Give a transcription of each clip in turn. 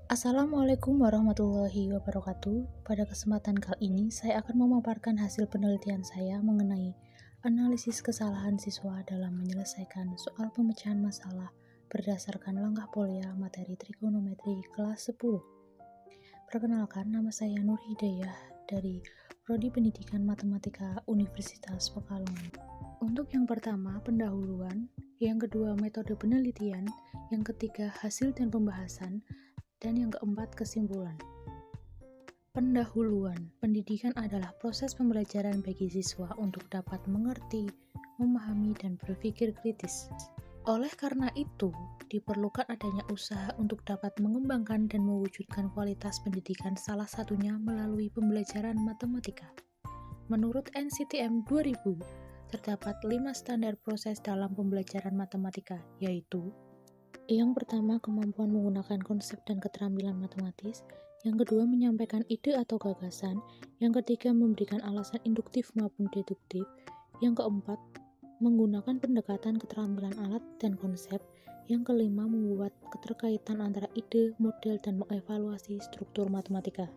Assalamualaikum warahmatullahi wabarakatuh. Pada kesempatan kali ini, saya akan memaparkan hasil penelitian saya mengenai analisis kesalahan siswa dalam menyelesaikan soal pemecahan masalah berdasarkan langkah polya materi trigonometri kelas 10. Perkenalkan, nama saya Nur Hidayah dari Prodi Pendidikan Matematika Universitas Pekalongan. Untuk yang pertama, pendahuluan, yang kedua, metode penelitian, yang ketiga, hasil dan pembahasan, dan yang keempat, kesimpulan. Pendahuluan, pendidikan adalah proses pembelajaran bagi siswa untuk dapat mengerti, memahami, dan berpikir kritis. Oleh karena itu, diperlukan adanya usaha untuk dapat mengembangkan dan mewujudkan kualitas pendidikan, salah satunya melalui pembelajaran matematika. Menurut NCTM 2000, terdapat 5 standar proses dalam pembelajaran matematika, yaitu yang pertama, kemampuan menggunakan konsep dan keterampilan matematis. Yang kedua, menyampaikan ide atau gagasan. Yang ketiga, memberikan alasan induktif maupun deduktif. Yang keempat, menggunakan pendekatan keterampilan alat dan konsep. Yang kelima, membuat keterkaitan antara ide, model, dan mengevaluasi struktur matematika.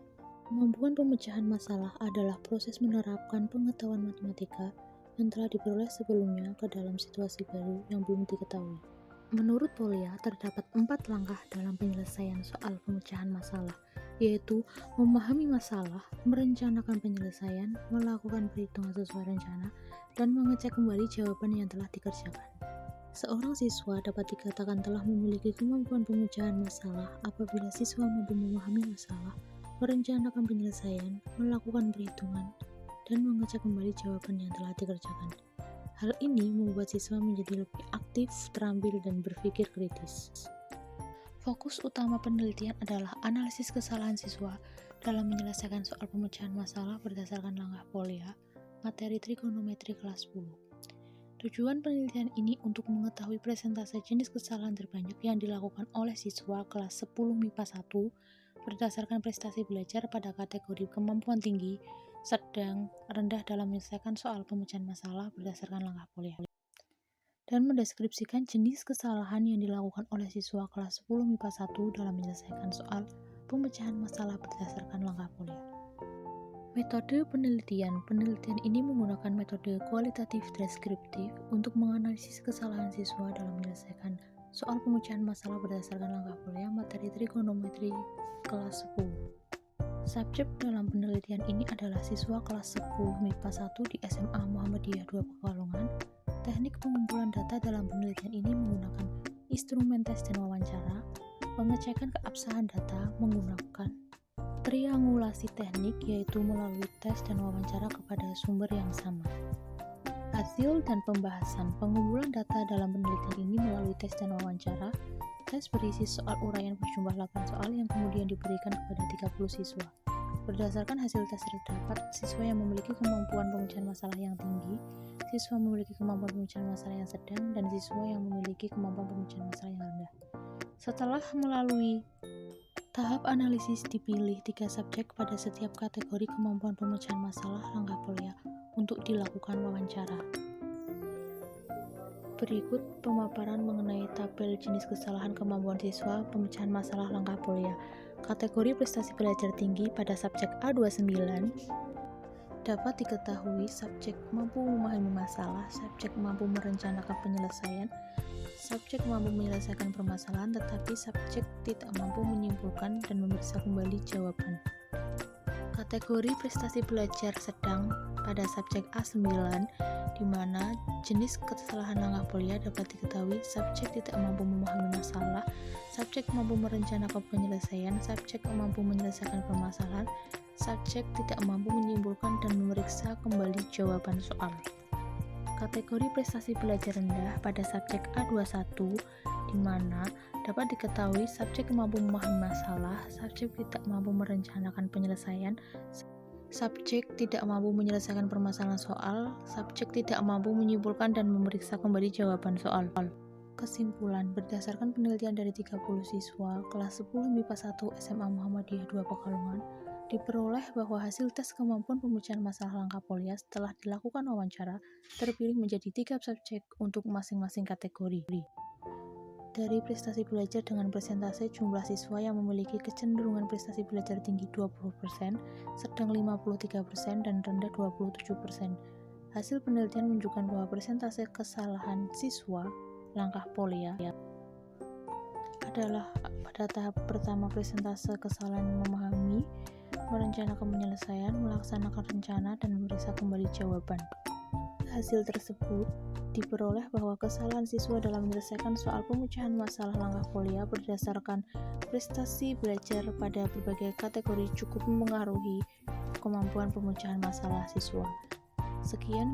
Kemampuan pemecahan masalah adalah proses menerapkan pengetahuan matematika yang telah diperoleh sebelumnya ke dalam situasi baru yang belum diketahui. Menurut Polya, terdapat 4 langkah dalam penyelesaian soal pemecahan masalah, yaitu memahami masalah, merencanakan penyelesaian, melakukan perhitungan sesuai rencana, dan mengecek kembali jawaban yang telah dikerjakan. Seorang siswa dapat dikatakan telah memiliki kemampuan pemecahan masalah apabila siswa mampu memahami masalah, merencanakan penyelesaian, melakukan perhitungan, dan mengecek kembali jawaban yang telah dikerjakan. Hal ini membuat siswa menjadi lebih aktif, terampil, dan berpikir kritis. Fokus utama penelitian adalah analisis kesalahan siswa dalam menyelesaikan soal pemecahan masalah berdasarkan langkah polya materi trigonometri kelas 10. Tujuan penelitian ini untuk mengetahui presentase jenis kesalahan terbanyak yang dilakukan oleh siswa kelas 10 MIPA 1 berdasarkan prestasi belajar pada kategori kemampuan tinggi, sedang, rendah dalam menyelesaikan soal pemecahan masalah berdasarkan langkah polya, dan mendeskripsikan jenis kesalahan yang dilakukan oleh siswa kelas 10 MIPA 1 dalam menyelesaikan soal pemecahan masalah berdasarkan langkah polya. Metode penelitian ini menggunakan metode kualitatif deskriptif untuk menganalisis kesalahan siswa dalam menyelesaikan soal pemecahan masalah berdasarkan langkah polya materi trigonometri kelas 10. Subjek dalam penelitian ini adalah siswa kelas 10 MIPA 1 di SMA Muhammadiyah 2 Pekalongan. Teknik pengumpulan data dalam penelitian ini menggunakan instrumen tes dan wawancara, pengecekan keabsahan data menggunakan triangulasi teknik, yaitu melalui tes dan wawancara kepada sumber yang sama. Hasil dan pembahasan pengumpulan data dalam penelitian ini melalui tes dan wawancara. Tes berisi soal uraian berjumlah 8 soal yang kemudian diberikan kepada 30 siswa. Berdasarkan hasil tes terdapat siswa yang memiliki kemampuan pemecahan masalah yang tinggi, siswa memiliki kemampuan pemecahan masalah yang sedang, dan siswa yang memiliki kemampuan pemecahan masalah yang rendah. Setelah melalui tahap analisis, dipilih 3 subjek pada setiap kategori kemampuan pemecahan masalah langkah polya untuk dilakukan wawancara. Berikut pemaparan mengenai tabel jenis kesalahan kemampuan siswa pemecahan masalah langkah polya. Kategori prestasi belajar tinggi pada subjek A29 dapat diketahui subjek mampu memahami masalah, subjek mampu merencanakan penyelesaian, subjek mampu menyelesaikan permasalahan, tetapi subjek tidak mampu menyimpulkan dan memeriksa kembali jawaban. Kategori prestasi belajar sedang pada subjek A9, di mana jenis kesalahan langkah polya dapat diketahui subjek tidak mampu memahami masalah, subjek mampu merencanakan penyelesaian, subjek mampu menyelesaikan permasalahan, subjek tidak mampu menyimpulkan dan memeriksa kembali jawaban soal. Kategori prestasi belajar rendah pada subjek A21, di mana dapat diketahui subjek mampu memahami masalah, subjek tidak mampu merencanakan penyelesaian, subjek tidak mampu menyelesaikan permasalahan soal, subjek tidak mampu menyimpulkan dan memeriksa kembali jawaban soal. Kesimpulan, berdasarkan penelitian dari 30 siswa kelas 10 MIPA 1 SMA Muhammadiyah 2 Pekalongan, diperoleh bahwa hasil tes kemampuan pemecahan masalah langkah polya setelah dilakukan wawancara terpilih menjadi 3 subjek untuk masing-masing kategori. Dari prestasi belajar dengan persentase jumlah siswa yang memiliki kecenderungan prestasi belajar tinggi 20%, sedang 53%, dan rendah 27%. Hasil penelitian menunjukkan bahwa persentase kesalahan siswa langkah Polya adalah pada tahap pertama persentase kesalahan memahami, merencanakan penyelesaian, melaksanakan rencana, dan memeriksa kembali jawaban. Hasil tersebut diperoleh bahwa kesalahan siswa dalam menyelesaikan soal pemecahan masalah langkah Polya berdasarkan prestasi belajar pada berbagai kategori cukup mempengaruhi kemampuan pemecahan masalah siswa. Sekian